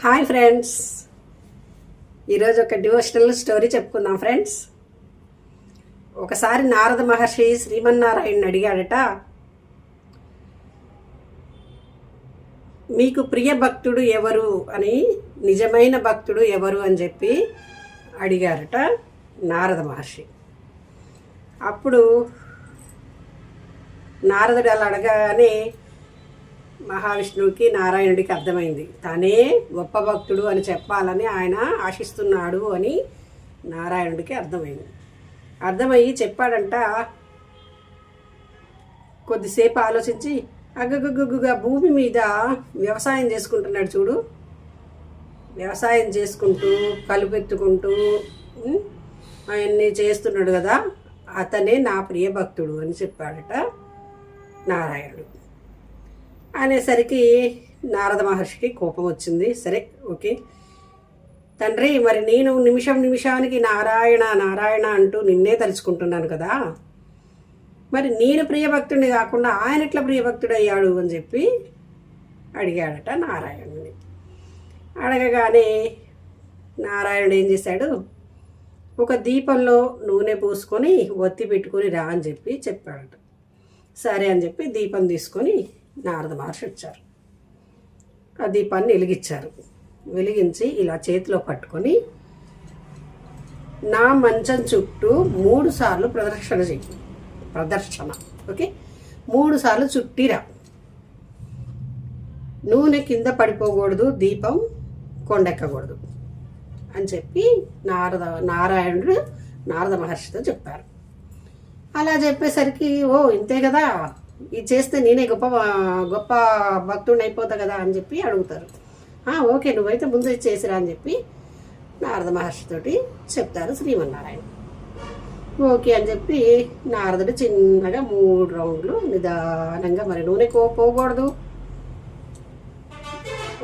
Hi friends, ఈరోజు ఒక devotional story చెప్పుకుందాం ఫ్రెండ్స్. ఒకసారి నారద మహర్షి శ్రీమన్నారాయణని అడిగాడట, మీకు ప్రియ భక్తుడు ఎవరు అని, నిజమైన భక్తుడు ఎవరు అని చెప్పి అడిగారట నారద మహర్షి. అప్పుడు నారదుడు అలా అడగానే మహావిష్ణువుకి నారాయణుడికి అర్థమైంది, తనే గొప్ప భక్తుడు అని చెప్పాలని ఆయన ఆశిస్తున్నాడు అని నారాయణుడికి అర్థమయ్యి చెప్పాడంట. కొద్దిసేపు ఆలోచించి, అగ్గగుగ్గుగా భూమి మీద వ్యవసాయం చేసుకుంటున్నాడు చూడు, వ్యవసాయం చేసుకుంటూ కలుపెత్తుకుంటూ అవన్నీ చేస్తున్నాడు కదా, అతనే నా ప్రియ భక్తుడు అని చెప్పాడట నారాయణుడు. అనేసరికి నారద మహర్షికి కోపం వచ్చింది. సరే, ఓకే తండ్రి, మరి నేను నిమిషానికి నారాయణ నారాయణ అంటూ నిన్నే తలుచుకుంటున్నాను కదా, మరి నేను ప్రియభక్తుడిని కాకుండా ఆయన ఎట్లా ప్రియభక్తుడు అయ్యాడు అని చెప్పి అడిగాడట నారాయణుడిని. అడగగానే నారాయణుడు ఏం చేశాడు, ఒక దీపంలో నూనె పూసుకొని ఒత్తి పెట్టుకొని రా అని చెప్పి చెప్పాడట. సరే అని చెప్పి దీపం తీసుకొని నారద మహర్షి వచ్చారు. ఆ దీపాన్ని వెలిగించి ఇలా చేతిలో పట్టుకొని, నా మంచం చుట్టూ 3 సార్లు ప్రదర్శన ఓకే 3 సార్లు చుట్టిరా, నూనె కింద పడిపోకూడదు, దీపం కొండెక్కకూడదు అని చెప్పి నారాయణుడు నారద మహర్షితో చెప్పారు. అలా చెప్పేసరికి, ఓ ఇంతే కదా, ఇది చేస్తే నేనే గొప్ప భక్తుడిని అయిపోతా కదా అని చెప్పి అడుగుతారు. ఓకే, నువ్వైతే ముందు చేసిరా అని చెప్పి నారద మహర్షితోటి చెప్తారు శ్రీమన్నారాయణ. ఓకే అని చెప్పి నారదుడు చిన్నగా 3 రౌండ్లు నిదానంగా, మరి నూనె పోకూడదు,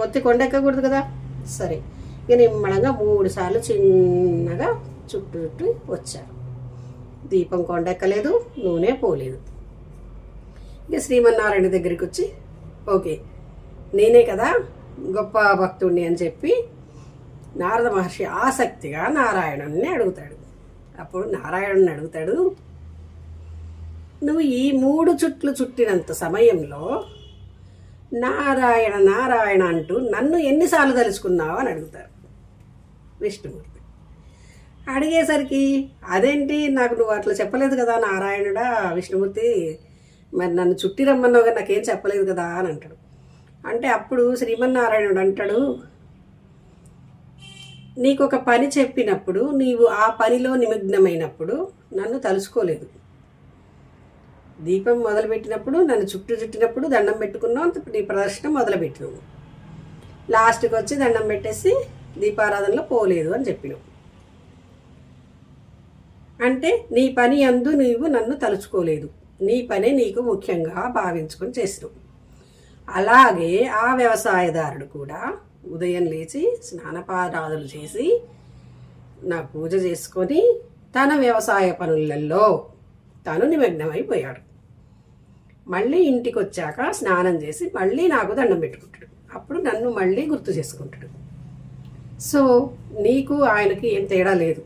ఒత్తి కొండెక్కకూడదు కదా, సరే ఇక నిమ్మడంగా 3 సార్లు చిన్నగా చుట్టూ వచ్చారు. దీపం కొండెక్కలేదు, నూనె పోలేదు. ఇక శ్రీమన్నారాయణ దగ్గరికి వచ్చి, ఓకే నేనే కదా గొప్ప భక్తుడిని అని చెప్పి నారద మహర్షి ఆసక్తిగా నారాయణుడిని అడుగుతాడు. అప్పుడు నారాయణుడిని అడుగుతాడు, నువ్వు ఈ 3 చుట్లు చుట్టినంత సమయంలో నారాయణ నారాయణ అంటూ నన్ను ఎన్నిసార్లు తలుచుకున్నావు అని అడుగుతారు విష్ణుమూర్తి. అడిగేసరికి, అదేంటి నాకు నువ్వు అట్లా చెప్పలేదు కదా నారాయణుడా, విష్ణుమూర్తి మరి నన్ను చుట్టి రమ్మన్నావు కానీ నాకేం చెప్పలేదు కదా అని అంటాడు. అంటే అప్పుడు శ్రీమన్నారాయణుడు అంటాడు, నీకు ఒక పని చెప్పినప్పుడు నీవు ఆ పనిలో నిమగ్నమైనప్పుడు నన్ను తలుసుకోలేదు. దీపం మొదలుపెట్టినప్పుడు నన్ను చుట్టినప్పుడు దండం పెట్టుకున్నావు, నీ ప్రదర్శన మొదలుపెట్టినావు, లాస్ట్కి వచ్చి దండం పెట్టేసి దీపారాధనలో పోలేదు అని చెప్పినావు. అంటే నీ పని యందు నీవు నన్ను తలుచుకోలేదు, నీ పనే నీకు ముఖ్యంగా భావించుకొని చేసినావు. అలాగే ఆ వ్యవసాయదారుడు కూడా ఉదయం లేచి స్నానపారాధనలు చేసి నా పూజ చేసుకొని తన వ్యవసాయ పనులలో తాను నిమగ్నమైపోయాడు. మళ్ళీ ఇంటికి వచ్చాక స్నానం చేసి మళ్ళీ నాకు దండం పెట్టుకుంటాడు, అప్పుడు నన్ను మళ్ళీ గుర్తు చేసుకుంటాడు. సో నీకు ఆయనకి ఏం తేడా లేదు,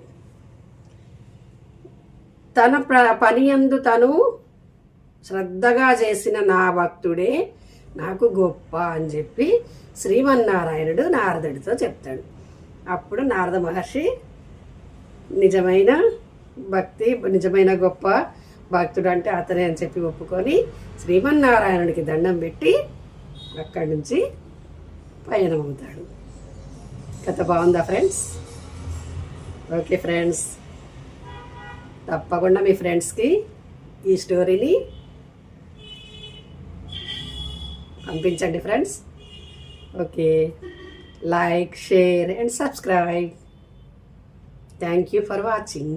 తన పని యందు తను శ్రద్ధగా చేసిన నా భక్తుడే నాకు గొప్ప అని చెప్పి శ్రీమన్నారాయణుడు నారదుడితో చెప్తాడు. అప్పుడు నారద మహర్షి నిజమైన గొప్ప భక్తుడు అంటే అతనే అని చెప్పి ఒప్పుకొని శ్రీమన్నారాయణుడికి దండం పెట్టి అక్కడి నుంచి పయనమవుతాడు. కథ బాగుందా ఫ్రెండ్స్? ఓకే ఫ్రెండ్స్, తప్పకుండా మీ ఫ్రెండ్స్కి ఈ స్టోరీని పంపించండి friends. Okay, like, share and subscribe. Thank you for watching.